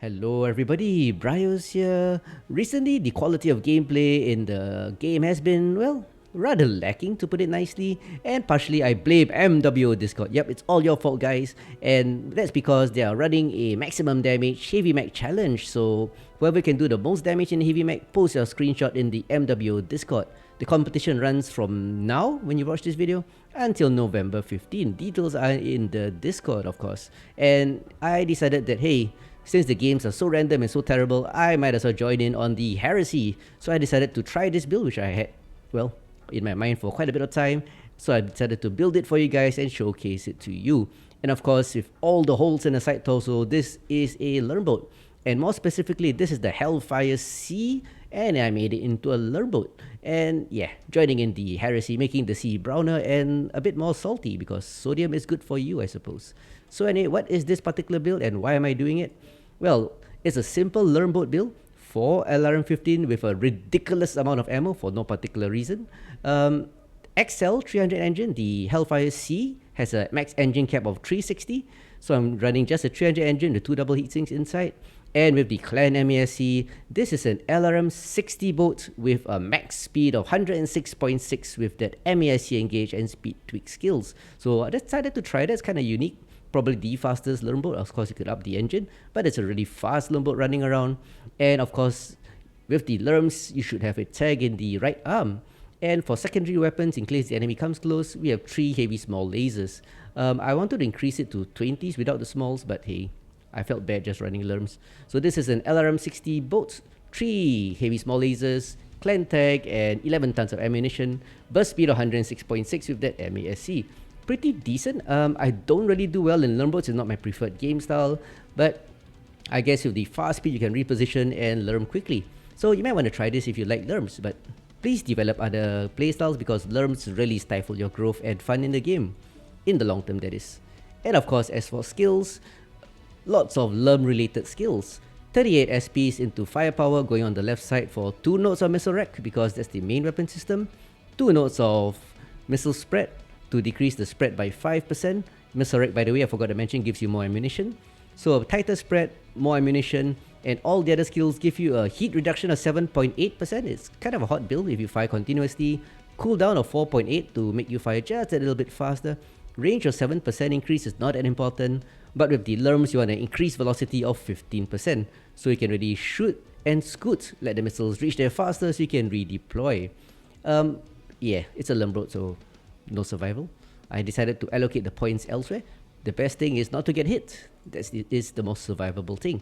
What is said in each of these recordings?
Hello everybody, BrioS here. Recently, the quality of gameplay in the game has been, well, rather lacking to put it nicely, and partially I blame MWO Discord. Yep, it's all your fault guys, and that's because they are running a maximum damage heavy mech challenge, so whoever can do the most damage in heavy mech, post your screenshot in the MWO Discord. The competition runs from now, when you watch this video, until November 15. Details are in the Discord, of course, and I decided that, hey, since the games are so random and so terrible, I might as well join in on the heresy. So I decided to try this build, which I had, well, in my mind for quite a bit of time. So I decided to build it for you guys and showcase it to you. And of course, with all the holes in the side torso, this is a LRM boat. And more specifically, this is the Hellfire C, and I made it into a LRM boat. And yeah, joining in the heresy, making the sea browner and a bit more salty because sodium is good for you, I suppose. So anyway, what is this particular build and why am I doing it? Well, it's a simple LRM boat build for LRM-15 with a ridiculous amount of ammo for no particular reason. XL 300 engine, the Hellfire C, has a max engine cap of 360. So I'm running just a 300 engine with 2 double heatsinks inside. And with the Clan MASC, this is an LRM 60 boat with a max speed of 106.6 with that MASC engage and speed tweak skills. So I decided to try that. It's kind of unique. Probably the fastest LRM boat. Of course, you could up the engine, but it's a really fast LRM boat running around. And of course, with the LRMs, you should have a tag in the right arm. And for secondary weapons, in case the enemy comes close, we have 3 heavy small lasers. I wanted to increase it to 20s without the smalls, but hey, I felt bad just running LRMs. So this is an LRM 60 boat, 3 heavy small lasers, clan tag, and 11 tons of ammunition, burst speed of 106.6 with that MASC. Pretty decent. I don't really do well in LRM boats, it's not my preferred game style, but I guess with the fast speed you can reposition and LRM quickly. So you might want to try this if you like LRMs, but please develop other playstyles because LRMs really stifle your growth and fun in the game. In the long term, that is. And of course, as for skills, lots of LRM related skills. 38 SPs into firepower going on the left side for 2 nodes of missile rack because that's the main weapon system. 2 nodes of missile spread to decrease the spread by 5%. Missile rack, by the way, I forgot to mention, gives you more ammunition. So a tighter spread, more ammunition, and all the other skills give you a heat reduction of 7.8%. It's kind of a hot build if you fire continuously. Cooldown of 4.8 to make you fire just a little bit faster. Range of 7% increase is not that important, but with the LRMs you want an increased velocity of 15%. So you can really shoot and scoot, let the missiles reach there faster so you can redeploy. Yeah, it's a LRM boat, so no survival. I decided to allocate the points elsewhere. The best thing is not to get hit. That is the most survivable thing.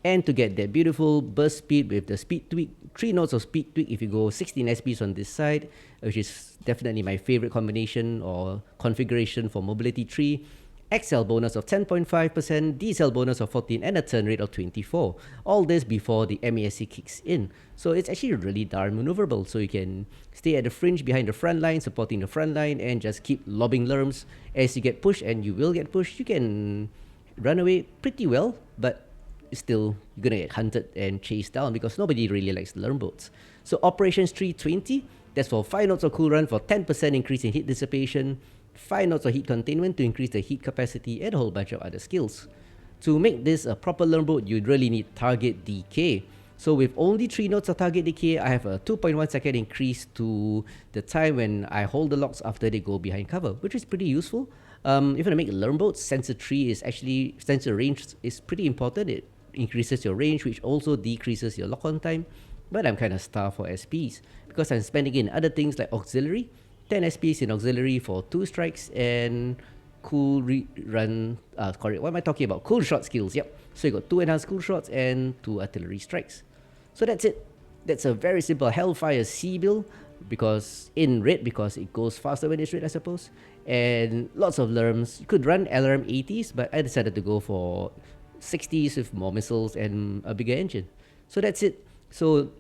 And to get that beautiful burst speed with the speed tweak, 3 nodes of speed tweak if you go 16 SPs on this side, which is definitely my favorite combination or configuration for mobility 3. XL bonus of 10.5%, DCL bonus of 14, and a turn rate of 24. All this before the MASC kicks in. So it's actually really darn maneuverable. So you can stay at the fringe behind the front line, supporting the front line, and just keep lobbing LRMs. As you get pushed, and you will get pushed, you can run away pretty well, but still you're gonna get hunted and chased down because nobody really likes LRM boats. So operations 320, that's for 5 nodes of cool run for 10% increase in heat dissipation, 5 nodes of heat containment to increase the heat capacity, and a whole bunch of other skills. To make this a proper LRM boat, you'd really need target decay. So with only 3 nodes of target decay, I have a 2.1 second increase to the time when I hold the locks after they go behind cover, which is pretty useful. If you want to make LRM boats, sensor 3 is actually, sensor range is pretty important. It increases your range, which also decreases your lock-on time. But I'm kind of starved for SPs because I'm spending in other things like auxiliary, 10 SPs in auxiliary for 2 strikes and cool run. Correct. What am I talking about? Cool shot skills. Yep. So you got 2 enhanced cool shots and 2 artillery strikes. So that's it. That's a very simple Hellfire C build because in red because it goes faster when it's red, I suppose. And lots of LRMs. You could run LRM 80s, but I decided to go for 60s with more missiles and a bigger engine. So that's it. So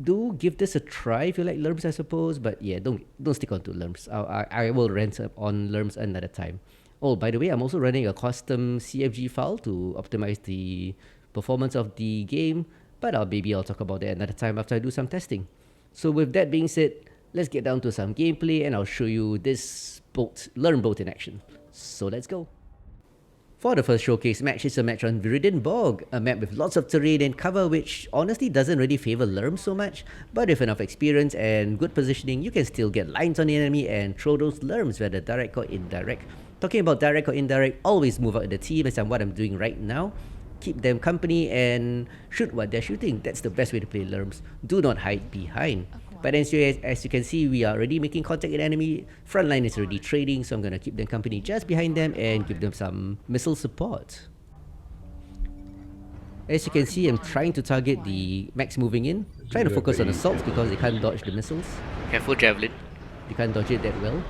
do give this a try if you like LRMs, I suppose. But yeah, don't stick on to LRMs. I will rant on LRMs another time. Oh, by the way, I'm also running a custom CFG file to optimize the performance of the game. But maybe I'll talk about that another time after I do some testing. So with that being said, let's get down to some gameplay and I'll show you this LRM boat in action. So let's go. For the first showcase match, it's a match on Viridian Bog, a map with lots of terrain and cover which honestly doesn't really favour LRMs so much, but with enough experience and good positioning, you can still get lines on the enemy and throw those LRMs, whether direct or indirect. Talking about direct or indirect, always move out in the team as I'm what I'm doing right now. Keep them company and shoot what they're shooting. That's the best way to play LRMs. Do not hide behind. But as you can see, we are already making contact with enemy. Frontline is already trading, so I'm going to keep them company just behind them and give them some missile support. As you can see, I'm trying to target the mechs moving in. Trying to focus on assaults because they can't dodge the missiles. Careful, Javelin. You can't dodge it that well.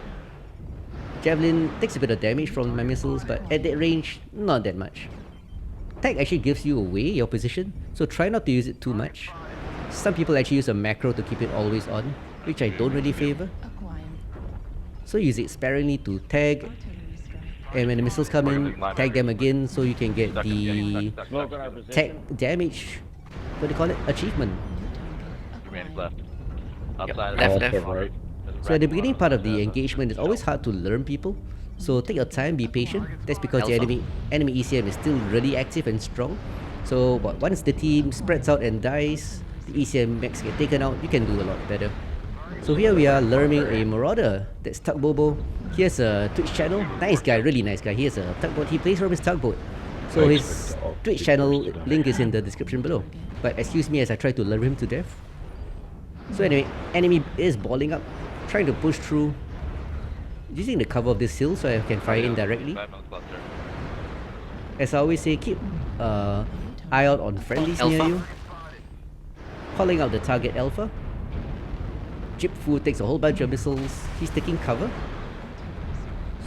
Javelin takes a bit of damage from my missiles, but at that range, not that much. Tag actually gives you away your position, so try not to use it too much. Some people actually use a macro to keep it always on, which I don't really favor. So use it sparingly to tag, and when the missiles come in, tag them again so you can get the tag damage, what do you call it, achievement. Left. Left. So at the beginning part of the engagement, it's always hard to learn people. So take your time, be patient. That's because the enemy ECM is still really active and strong. So but once the team spreads out and dies, the ECM mechs get taken out, you can do a lot better. So here we are learning a Marauder, that's Tugbobo. Here's a Twitch channel, nice guy, really nice guy. Here's a tugboat, he plays from his tugboat. So his Twitch channel link is in the description below. But excuse me as I try to lure him to death. So anyway, enemy is balling up, trying to push through. Using the cover of this hill so I can fire indirectly. As I always say, keep eye out on friendlies near you. Calling out the target Alpha. Jip Fu takes a whole bunch of missiles. He's taking cover.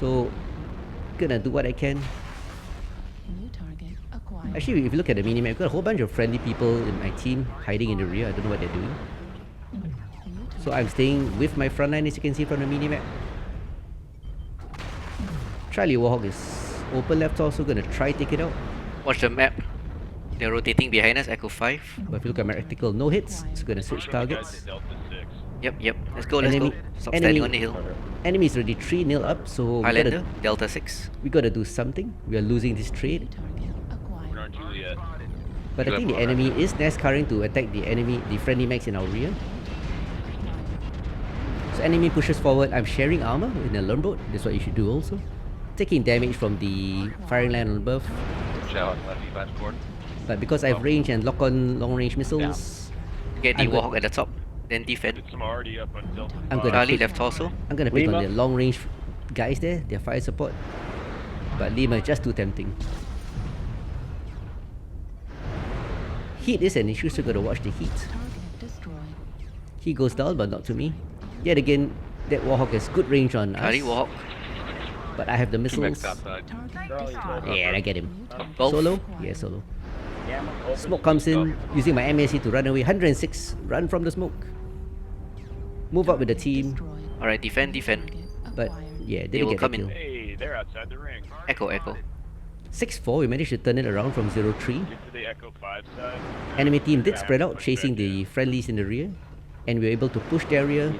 So, gonna do what I can. Actually, if you look at the minimap, I've got a whole bunch of friendly people in my team hiding in the rear. I don't know what they're doing. So I'm staying with my frontline as you can see from the minimap. Charlie Warhawk is open left also, gonna try take it out. Watch the map. They're rotating behind us, Echo 5. But if you look at my heretical, no hits, so gonna switch targets. Yep. Let's go. Stop standing on the hill. Enemy is already 3-0 up, so Highlander, Delta 6. we gotta do something. We are losing this trade. But I think the enemy is NASCARing to attack the friendly mechs in our rear. So enemy pushes forward, I'm sharing armor in a LRM boat, that's what you should do also. Taking damage from the firing line on above. But because I have range and lock on long range missiles, Get the Warhawk at the top, then defend. I'm gonna Charlie pick, left torso. I'm gonna pick on the long range guys there, their fire support. But Lima is just too tempting. Heat is an issue, so gotta watch the heat. He goes down, but not to me. Yet again, that Warhawk has good range on us. Charlie, Warhawk. But I have the missiles. Yeah, I get him. Golf. Solo? Yeah, solo. Smoke comes in, using my MAC to run away. 106, run from the smoke. Move up with the team. Alright, defend. But yeah, They didn't will get the come in. kill. Hey, they're outside the ring. Echo. 6-4, we managed to turn it around from 0-3. Get to the Echo 5 side. Enemy team did spread out, chasing the friendlies in the rear. And we were able to push their rear.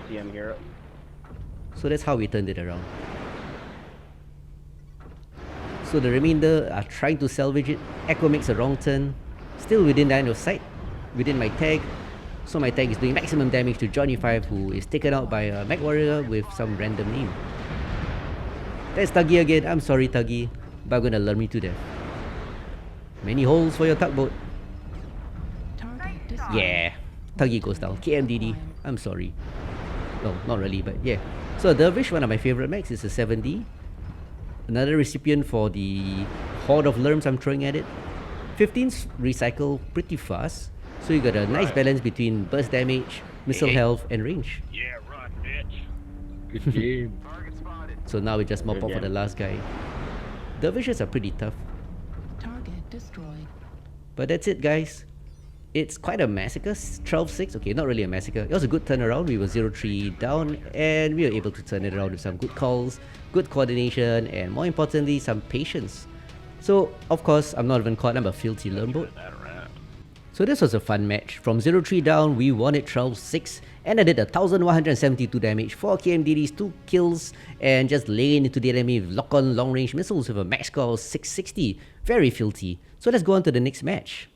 So that's how we turned it around. So the remainder are trying to salvage it. Echo makes a wrong turn. Still within line of sight, within my tag. So my tag is doing maximum damage to Johnny 5, who is taken out by a mech warrior with some random name. That's Tuggy again. I'm sorry, Tuggy, but I'm gonna lure me to death. Many holes for your tugboat. Yeah, Tuggy goes down. KMDD. I'm sorry. No, not really, but yeah. So Dervish, one of my favorite mechs, is a 7D. Another recipient for the horde of LRMs I'm throwing at it. 15s recycle pretty fast, so you got a nice balance between burst damage, missile health, and range. Yeah, run, bitch. Good game. So now we just mop up for the last guy. Dervishes are pretty tough. Target destroyed. But that's it, guys. It's quite a massacre. 12-6. Okay, not really a massacre. It was a good turnaround. We were 0-3 down, and we were able to turn it around with some good calls, good coordination, and more importantly, some patience. So, of course, I'm not even caught. I'm a filthy LRM boat. So this was a fun match. From 0-3 down, we won it 12-6 and I did 1172 damage, 4 KMDDs, 2 kills, and just laying into the enemy with lock-on long-range missiles with a max score of 660. Very filthy. So let's go on to the next match.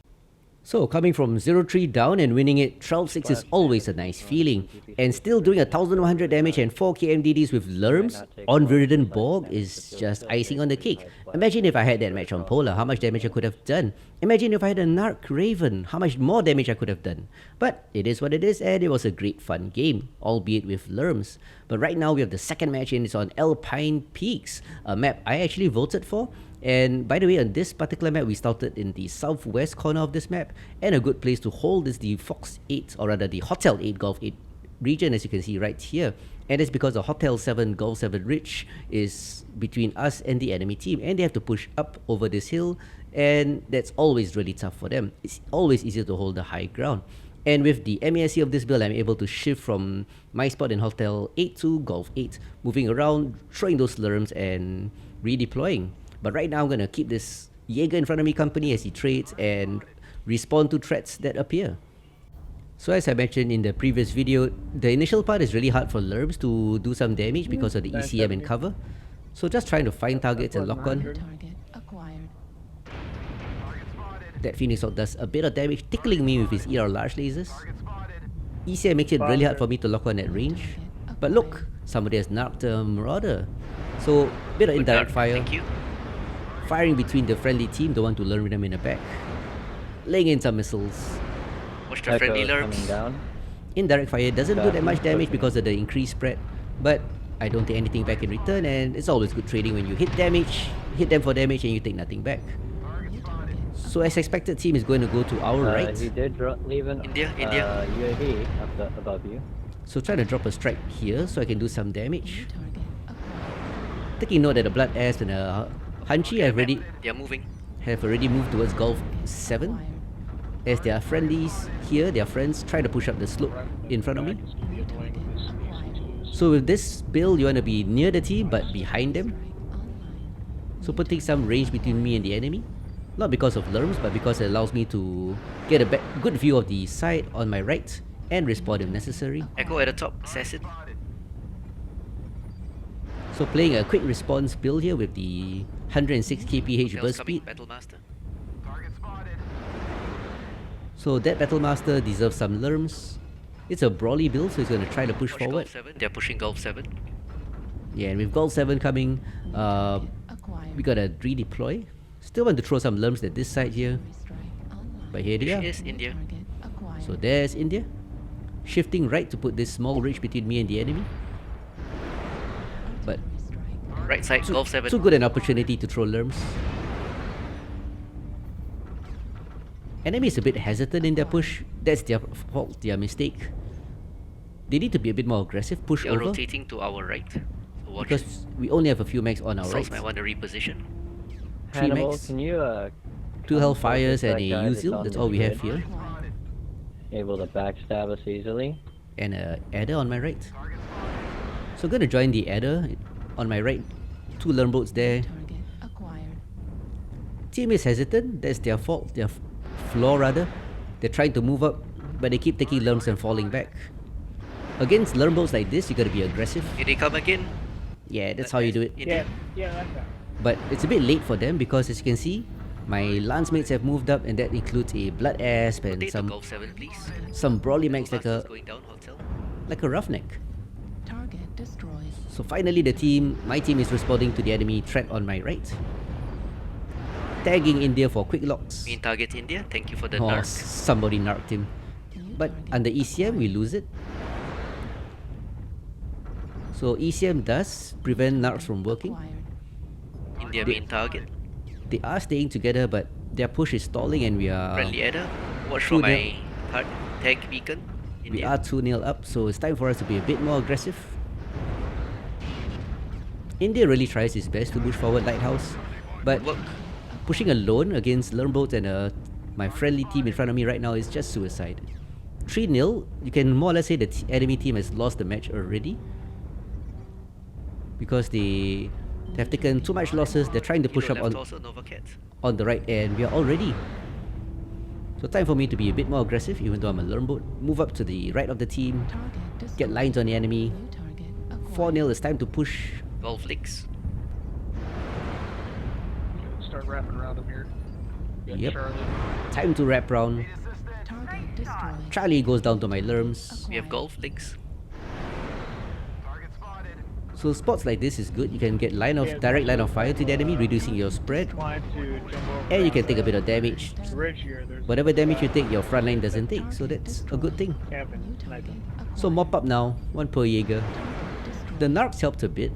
So coming from 0-3 down and winning it 12-6 is always a nice feeling. And still doing 1100 damage and 4 KMDDs with LRMs on Viridian Borg is just icing on the cake. Imagine if I had that match on Polar, how much damage I could have done. Imagine if I had a Narc Raven, how much more damage I could have done. But it is what it is, and it was a great fun game, albeit with LRMs. But right now we have the second match and it's on Alpine Peaks, a map I actually voted for. And by the way, on this particular map, we started in the southwest corner of this map, and a good place to hold is the Fox 8, or rather the Hotel 8 Golf 8 region, as you can see right here. And it's because the Hotel 7 Golf 7 Ridge is between us and the enemy team, and they have to push up over this hill, and that's always really tough for them. It's always easier to hold the high ground. And with the MASC of this build, I'm able to shift from my spot in Hotel 8 to Golf 8, moving around, throwing those slurms and redeploying. But right now, I'm going to keep this Jaeger in front of me company as he trades and respond to threats that appear. So as I mentioned in the previous video, the initial part is really hard for LRMs to do some damage because of the ECM and cover. So just trying to find targets and lock on. Target acquired. That Phoenix Hawk does a bit of damage, tickling me with his ER large lasers. ECM makes it really hard for me to lock on at range. But look, somebody has narked a Marauder. So, bit of indirect fire. Thank you. Firing between the friendly team, the one to lure them in the back. Laying in some missiles. Watch the friendly LRMs. Indirect fire doesn't do that much damage because of the increased spread, but I don't take anything back in return, and it's always good trading when you hit them for damage and you take nothing back. So as expected, team is going to go to our right. He did leave an India. UAV above you. So try to drop a strike here so I can do some damage. Target acquired. Taking note that the Blood Ass and the Hunchy They're moving. have already moved towards Golf 7. Acquired. As their friendlies here, their friends try to push up the slope in front of me. Target acquired. So with this build, you want to be near the team but behind them. Strike online. So putting some range between me and the enemy. Not because of LRMs, but because it allows me to get a good view of the side on my right and respawn if necessary. Echo at the top. Assassin. So playing a quick response build here with the 106 kph Tails burst coming. speed. Battle Master. So that Battle Master deserves some LRMs. It's a brawly build, so he's going to try to push Watch forward. Golf 7. They're pushing Golf 7. Yeah, and with Gold 7 coming, Acquired. we gotta redeploy. Still want to throw some LRMs at this side here, Strike online. but here they Here are. she is, India. Target acquired. So there's India. Shifting right to put this small ridge between me and the enemy. But Artillery strike. Right side. Golf 7. too good an opportunity to throw LRMs. Enemy is a bit hesitant in their push. That's their fault, their mistake. They need to be a bit more aggressive, push They're over, rotating to our right. So watch. because we only have a few max on our Souls right. might want to reposition. 3 Hannibal, max, can you 2 Hellfires and a that guy that's Uzil, on that's the all we have grid? here. Acquired. Able to backstab us easily? And a Adder on my right. So gonna join the Adder on my right. 2 LRM boats there. Target acquired. Team is hesitant, that's their fault, their flaw rather. They're trying to move up, but they keep taking LRMs and falling back. Against LRM boats like this, you gotta be aggressive. Here they come again. Yeah, that's how you do it. India. But it's a bit late for them because as you can see, my lance mates have moved up, and that includes a Blood Asp and Rotate to some Golf 7, please. brawly max Master's going down. Hotel. like a roughneck. Target destroyed. So finally my team is responding to the enemy threat on my right. Tagging India for quick locks. Main target India. Thank you for the Oh, narc. somebody narked him. New But target under ECM, we lose it. So ECM does prevent narcs from working. acquired. India main target. They are staying together, but their push is stalling, and we are Friendly Adder. Watch through for my tag beacon. we India. are 2-0 up. So it's time for us to be a bit more aggressive. India really tries his best to push forward Lighthouse, but Work. pushing alone against LRM boats and my friendly team in front of me right now is just suicide. 3-0, you can more or less say the enemy team has lost the match already, because they have taken too much losses. They're trying to push Kilo up left on also Nova Cat. the right, and we are already So time for me to be a bit more aggressive, even though I'm a lone boat. Move up to the right of the team, Target destroyed. get lines on the enemy. New target acquired. 4-0, it's time to push. Golf leaks. Start wrapping around him here. Get Yep. Charlie. Time to wrap round. Target destroyed. Charlie goes down to my LRMs. We have golf leaks. So spots like this is good. You can get direct line of fire to the enemy, reducing your spread. Trying to jump over. And you can take a bit of damage. bridge here. There's Whatever damage you take, your front line doesn't take. So that's a good thing. camping. New target Sniping. acquired. So mop up now, 1 per Jaeger. Target destroyed. The narcs helped a bit.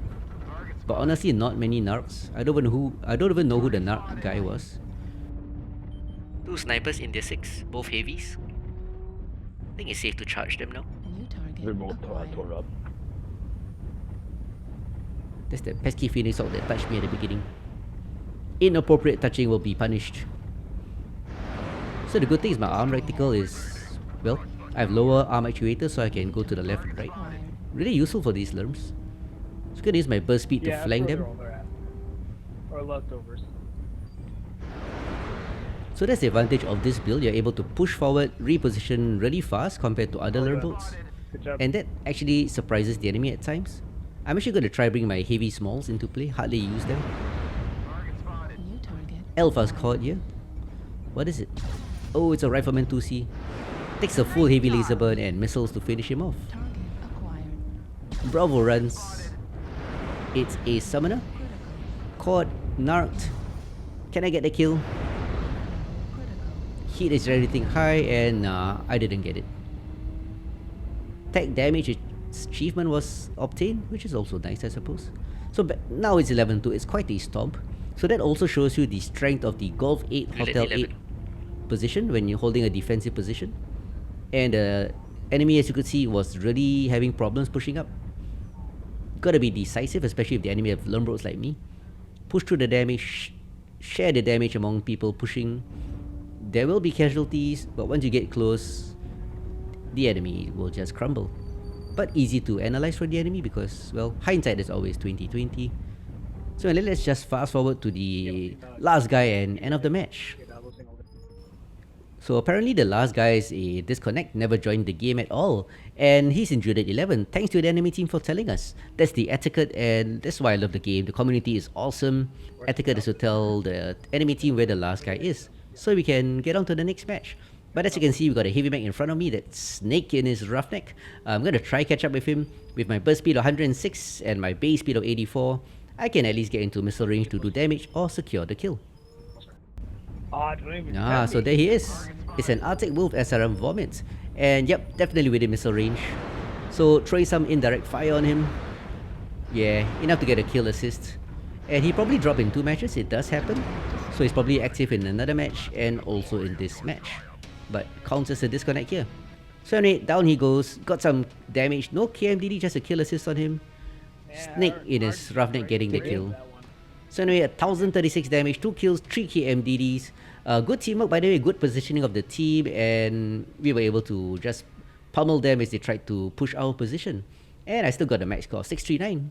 But honestly, not many narcs. I don't even know who the narc guy was. 2 snipers in their 6, both heavies. I think it's safe to charge them now. New target We're both acquired. tore up. That's the pesky Phoenix Hawk that touched me at the beginning. Inappropriate touching will be punished. So the good thing is my arm reticle is, well, I have lower arm actuator so I can go to the left and right. Acquired. Really useful for these LRMs. So gonna use my burst speed to Yeah, flank that's them. where they're at. Or leftovers. So that's the advantage of this build. You're able to push forward, reposition really fast compared to other LRM builds. Good job. And that actually surprises the enemy at times. I'm actually going to try bring my heavy smalls into play. Hardly use them. New target. Alpha's caught here. What is it? Oh, it's a Rifleman 2C. Takes a full heavy laser burn and missiles to finish him off. Target acquired. Bravo runs. It's a summoner. Caught, narked. Can I get the kill? Critical. Heat is everything high and I didn't get it. Tech damage achievement was obtained, which is also nice, I suppose. So now it's 11-2. It's quite a stomp. So that also shows you the strength of the Golf 8 Hotel 8 11. position when you're holding a defensive position. And the enemy, as you could see, was really having problems pushing up. Gotta be decisive, especially if the enemy have lone boats like me. Push through the damage, share the damage among people pushing. There will be casualties, but once you get close, the enemy will just crumble. But easy to analyze for the enemy because, well, hindsight is always 20/20. So let's just fast forward to the last guy and end of the match. So apparently the last guy is a disconnect, never joined the game at all. And he's injured at 11, thanks to the enemy team for telling us. That's the etiquette and that's why I love the game. The community is awesome. Etiquette is to tell the enemy team where the last guy is, so we can get on to the next match. But as you can see, we got a heavy mech in front of me, that snake in his roughneck. I'm gonna try catch up with him. With my burst speed of 106 and my base speed of 84, I can at least get into missile range to do damage or secure the kill. Oh, don't even Ah, tell so me. there he is. It's an Arctic Wolf SRM Vomit. And yep, definitely within missile range. So throwing some indirect fire on him. Yeah, enough to get a kill assist. And he probably dropped in 2 matches, it does happen. So he's probably active in another match and also in this match. But counts as a disconnect here. So anyway, down he goes. Got some damage. No KMDD, just a kill assist on him. Snake in his roughneck getting the kill. So anyway, 1036 damage, 2 kills, 3 KMDDs. Good teamwork, by the way, good positioning of the team, and we were able to just pummel them as they tried to push our position. And I still got the max score of 639.